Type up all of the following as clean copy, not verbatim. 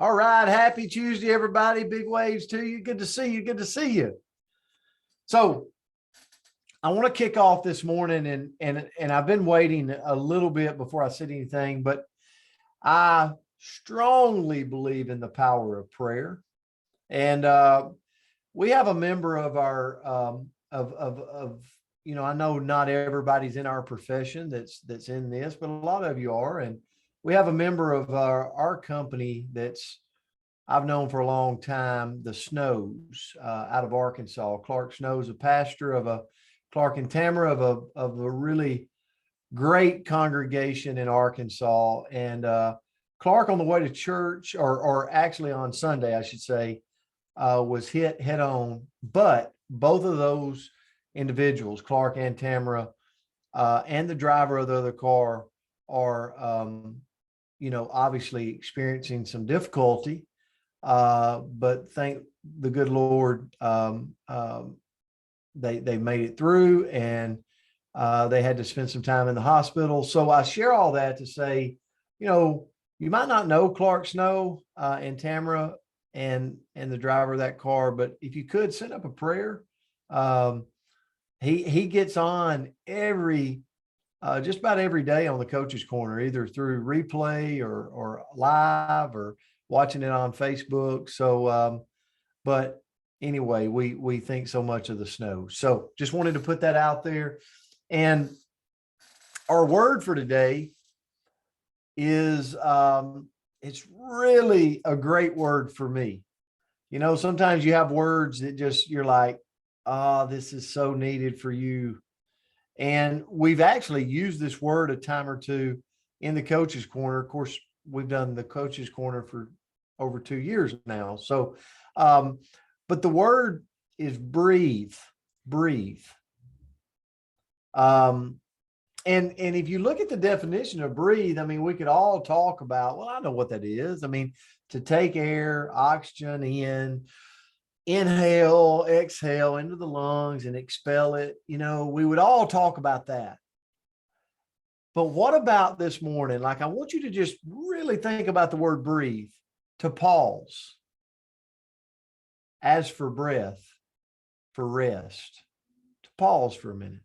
All right. Happy Tuesday, everybody. Big waves to you. Good to see you. Good to see you. So I want to kick off this morning and I've been waiting a little bit before I said anything, but I strongly believe in the power of prayer. And we have a member of our I know not everybody's in our profession that's in this, but a lot of you are. And we have a member of our company that's I've known for a long time, the Snows out of Arkansas. Clark Snow is a pastor of Clark and Tamara of a really great congregation in Arkansas. And Clark on the way to church, or actually on Sunday, I should say, was hit head on. But both of those individuals, Clark and Tamara, and the driver of the other car are, obviously experiencing some difficulty. But thank the good Lord, they made it through, and they had to spend some time in the hospital. So I share all that to say, you might not know Clark Snow and Tamara and the driver of that car, but if you could send up a prayer. He gets on just about every day on the Coach's Corner, either through replay or live or watching it on Facebook. So, but anyway, we think so much of the Snow. So just wanted to put that out there. And our word for today is, it's really a great word for me. Sometimes you have words that just, you're like, this is so needed for you. And we've actually used this word a time or two in the Coach's Corner. Of course, we've done the Coach's Corner for over 2 years now. So, but the word is breathe. And if you look at the definition of breathe, I mean, we could all talk about, well, I know what that is. I mean, to take air, oxygen in, inhale, exhale into the lungs and expel it. We would all talk about that. But what about this morning? Like, I want you to just really think about the word breathe, to pause. As for breath, for rest, to pause for a minute.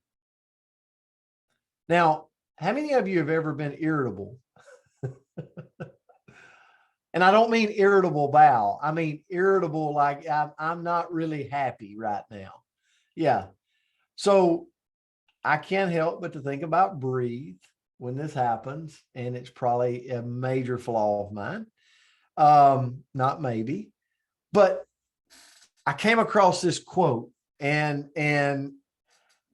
Now, how many of you have ever been irritable? And I don't mean irritable bowel. I mean irritable, like I'm not really happy right now. Yeah. So I can't help but to think about breathe when this happens. And it's probably a major flaw of mine. Not maybe, but I came across this quote and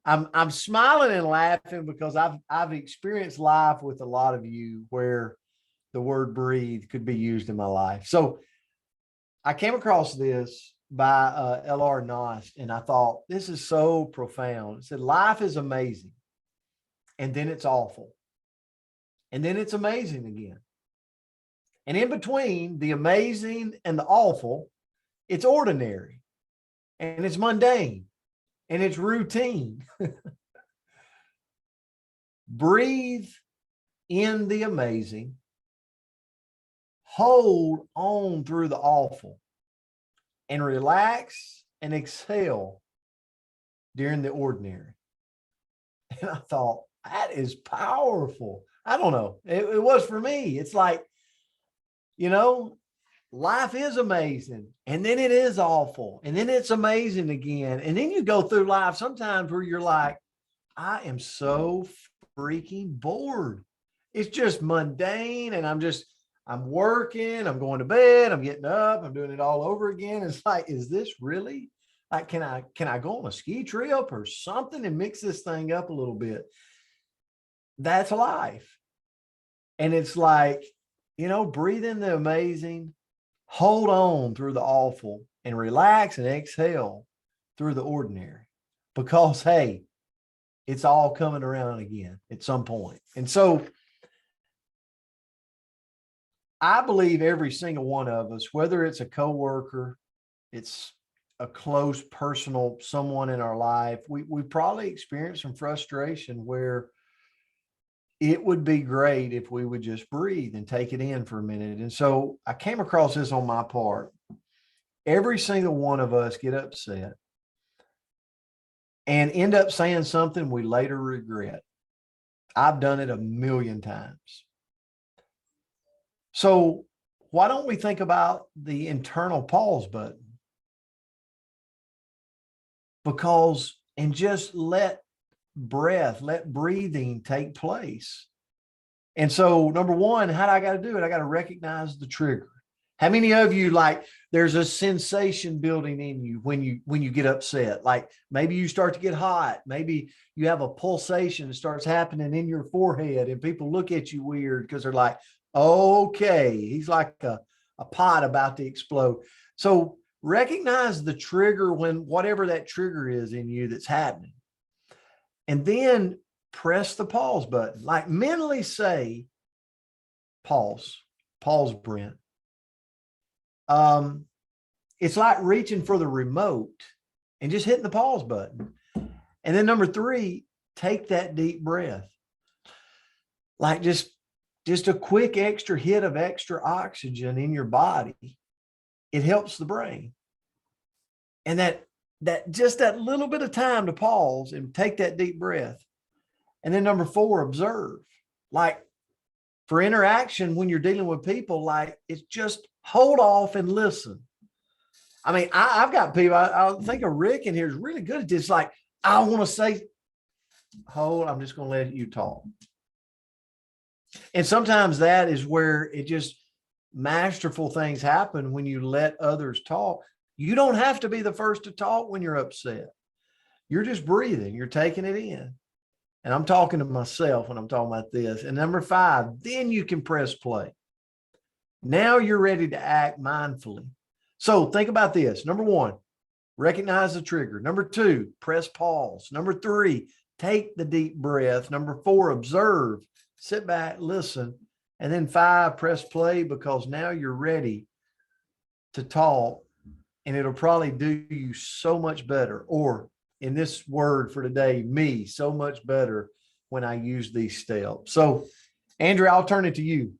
I'm smiling and laughing because I've experienced life with a lot of you where the word breathe could be used in my life. So I came across this by L.R. Knost, and I thought, this is so profound. It said, life is amazing, and then it's awful, and then it's amazing again. And in between the amazing and the awful, it's ordinary, and it's mundane, and it's routine. Breathe in the amazing. Hold on through the awful, and relax and exhale during the ordinary. And I thought, that is powerful. I don't know. It was for me. It's like, life is amazing, and then it is awful, and then it's amazing again. And then you go through life sometimes where you're like, I am so freaking bored. It's just mundane, and I'm working, I'm going to bed, I'm getting up, I'm doing it all over again. It's like, is this really, like, can I go on a ski trip or something and mix this thing up a little bit? That's life. And it's like, breathe in the amazing, hold on through the awful, and relax and exhale through the ordinary, because, hey, it's all coming around again at some point. And so I believe every single one of us, whether it's a coworker, it's a close personal someone in our life, we probably experience some frustration where it would be great if we would just breathe and take it in for a minute. And so I came across this on my part. Every single one of us get upset and end up saying something we later regret. I've done it a million times. So why don't we think about the internal pause button? And just let breathing take place. And so number one, how do I got to do it? I got to recognize the trigger. How many of you, like, there's a sensation building in you when you get upset? Like maybe you start to get hot. Maybe you have a pulsation that starts happening in your forehead and people look at you weird because they're like, okay, he's like a pot about to explode. So recognize the trigger when whatever that trigger is in you that's happening. And then press the pause button, like mentally say, pause, Brent. It's like reaching for the remote and just hitting the pause button. And then number three, take that deep breath. Like just a quick extra hit of extra oxygen in your body. It helps the brain. And that just that little bit of time to pause and take that deep breath. And then number four, observe. Like for interaction, when you're dealing with people, like it's just hold off and listen. I mean, I've got people, I think of Rick in here is really good at this. Like, I want to say, hold, I'm just going to let you talk. And sometimes that is where it just masterful things happen when you let others talk. You don't have to be the first to talk when you're upset. You're just breathing. You're taking it in. And I'm talking to myself when I'm talking about this. And number five, then you can press play. Now you're ready to act mindfully. So think about this. Number one, recognize the trigger. Number two, press pause. Number three, take the deep breath. Number four, observe, sit back, listen. And then five, press play, because now you're ready to talk and it'll probably do you so much better. Or in this word for today, me, so much better when I use these steps. So Andrea, I'll turn it to you.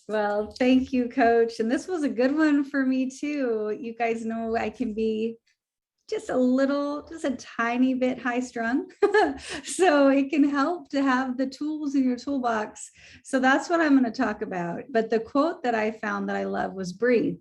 Well, thank you, Coach. And this was a good one for me too. You guys know I can be just a tiny bit high strung. So it can help to have the tools in your toolbox. So that's what I'm going to talk about. But the quote that I found that I love was breathe,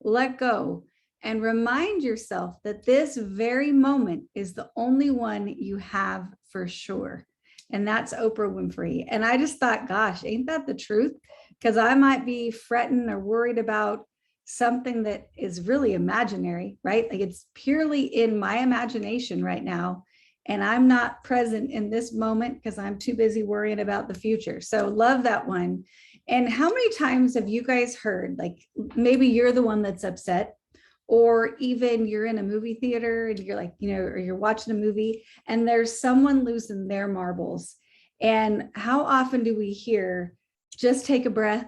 let go, and remind yourself that this very moment is the only one you have for sure. And that's Oprah Winfrey. And I just thought, gosh, ain't that the truth? Because I might be fretting or worried about something that is really imaginary, right? Like it's purely in my imagination right now. And I'm not present in this moment because I'm too busy worrying about the future. So love that one. And how many times have you guys heard, like maybe you're the one that's upset, or even you're in a movie theater and you're like, or you're watching a movie and there's someone losing their marbles. And how often do we hear, just take a breath,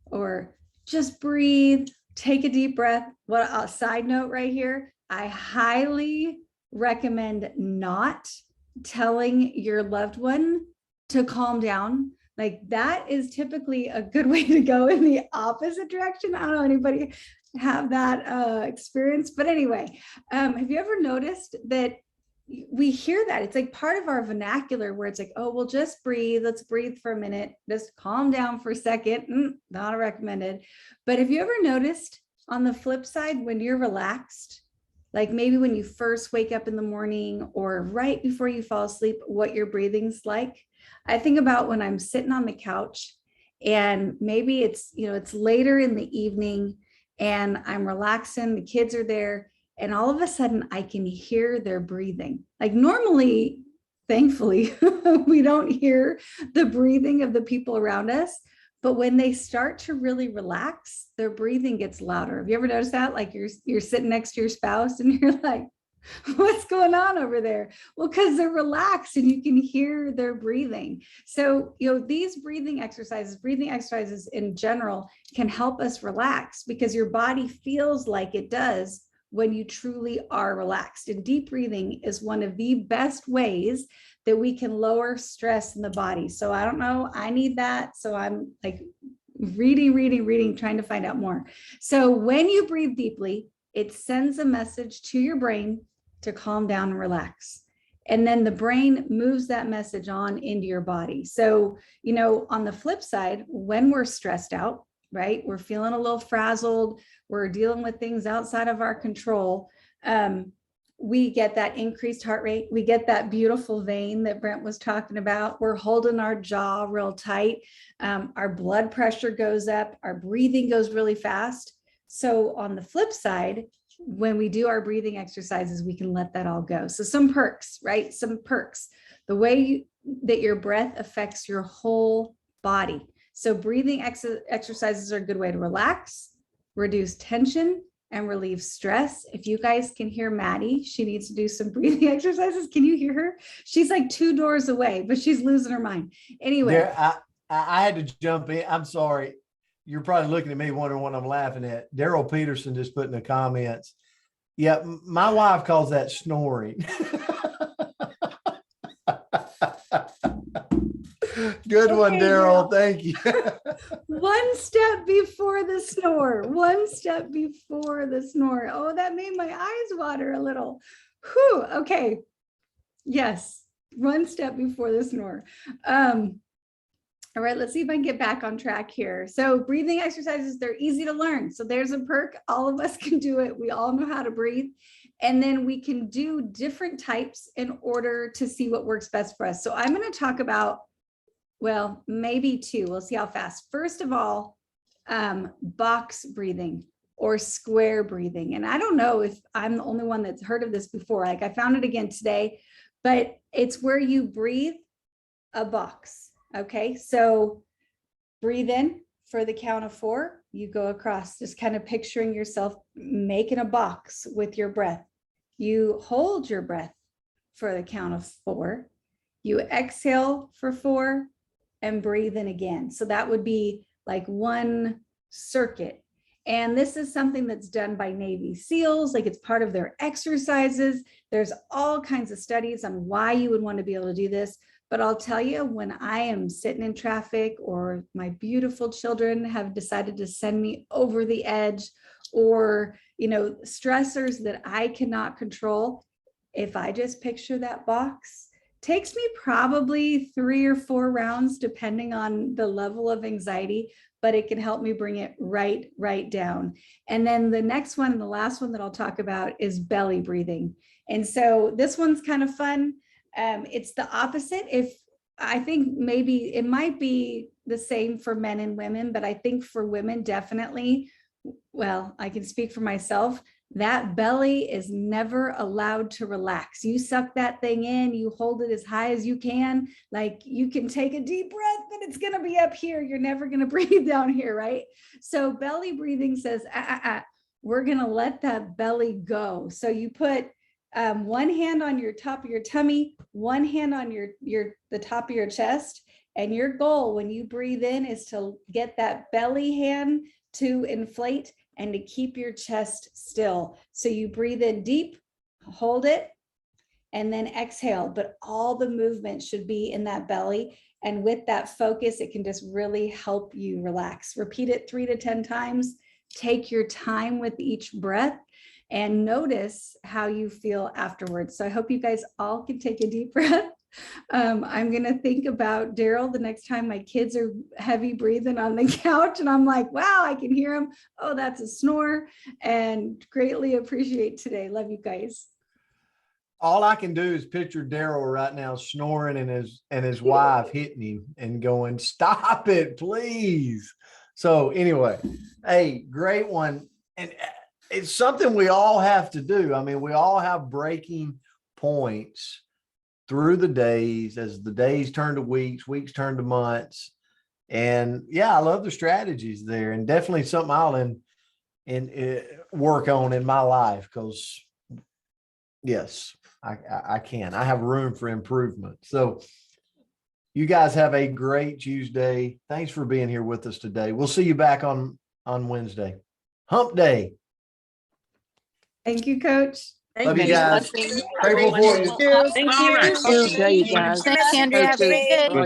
or just breathe, take a deep breath? What a side note right here. I highly recommend not telling your loved one to calm down. Like that is typically a good way to go in the opposite direction. I don't know anybody have that experience, but anyway, have you ever noticed that we hear that it's like part of our vernacular where it's like, oh, well, just breathe. Let's breathe for a minute. Just calm down for a second. Not recommended. But have you ever noticed on the flip side, when you're relaxed, like maybe when you first wake up in the morning or right before you fall asleep, what your breathing's like? I think about when I'm sitting on the couch and maybe it's later in the evening and I'm relaxing, the kids are there, and all of a sudden I can hear their breathing. Like normally, thankfully, we don't hear the breathing of the people around us, but when they start to really relax, their breathing gets louder. Have you ever noticed that? Like you're sitting next to your spouse and you're like, what's going on over there? Well, because they're relaxed and you can hear their breathing. So, these breathing exercises in general can help us relax because your body feels like it does when you truly are relaxed. And deep breathing is one of the best ways that we can lower stress in the body. So I don't know, I need that. So I'm like reading, trying to find out more. So when you breathe deeply, it sends a message to your brain to calm down and relax. And then the brain moves that message on into your body. So, you know, on the flip side, when we're stressed out, right, we're feeling a little frazzled, we're dealing with things outside of our control, we get that increased heart rate. We get that beautiful vein that Brent was talking about. We're holding our jaw real tight. Our blood pressure goes up. Our breathing goes really fast. So on the flip side, when we do our breathing exercises, we can let that all go. So some perks, right? Some perks. The way that your breath affects your whole body. So breathing exercises are a good way to relax, reduce tension, and relieve stress. If you guys can hear Maddie, she needs to do some breathing exercises. Can you hear her? She's like 2 doors away, but she's losing her mind. Anyway. There, I had to jump in. I'm sorry. You're probably looking at me wondering what I'm laughing at. Daryl Peterson just put in the comments. Yeah, my wife calls that snoring. Good one, Okay, Daryl. Thank you. One step before the snore. One step before the snore. Oh, that made my eyes water a little. Whew. Okay. Yes. One step before the snore. All right, let's see if I can get back on track here. So breathing exercises, they're easy to learn. So there's a perk. All of us can do it. We all know how to breathe. And then we can do different types in order to see what works best for us. So I'm going to talk about, well, maybe 2. We'll see how fast. First of all, box breathing or square breathing. And I don't know if I'm the only one that's heard of this before. Like I found it again today, but it's where you breathe a box. Okay, so breathe in for the count of 4. You go across, just kind of picturing yourself making a box with your breath. You hold your breath for the count of 4. You exhale for 4 and breathe in again. So that would be like one circuit. And this is something that's done by Navy SEALs, like it's part of their exercises. There's all kinds of studies on why you would want to be able to do this. But I'll tell you, when I am sitting in traffic or my beautiful children have decided to send me over the edge, or, you know, stressors that I cannot control, if I just picture that box, takes me probably 3 or 4 rounds, depending on the level of anxiety, but it can help me bring it right down. And then the next one, and the last one that I'll talk about, is belly breathing. And so this one's kind of fun. It's the opposite. If I think maybe it might be the same for men and women, but I think for women, definitely, well, I can speak for myself, that belly is never allowed to relax. You suck that thing in, you hold it as high as you can, like you can take a deep breath, but it's going to be up here. You're never going to breathe down here, right? So belly breathing says, we're going to let that belly go. So you put one hand on your top of your tummy, one hand on the top of your chest, and your goal when you breathe in is to get that belly hand to inflate and to keep your chest still. So you breathe in deep, hold it, and then exhale, but all the movement should be in that belly. And with that focus, it can just really help you relax. Repeat it 3 to 10 times. Take your time with each breath and notice how you feel afterwards. So I hope you guys all can take a deep breath. I'm going to think about Daryl the next time my kids are heavy breathing on the couch and I'm like, wow, I can hear them. Oh, that's a snore. And greatly appreciate today. Love you guys. All I can do is picture Daryl right now snoring and his wife hitting him and going, stop it, please. So anyway, hey, great one. And it's something we all have to do. I mean, we all have breaking points through the days, as the days turn to weeks, weeks turn to months. And yeah, I love the strategies there, and definitely something I'll work on in my life, because yes, I can. I have room for improvement. So you guys have a great Tuesday. Thanks for being here with us today. We'll see you back on Wednesday. Hump Day. Thank you, Coach. Love you guys. Grateful for you. Thank you. There you guys. Thanks, Andrea. Have a great day. Oh,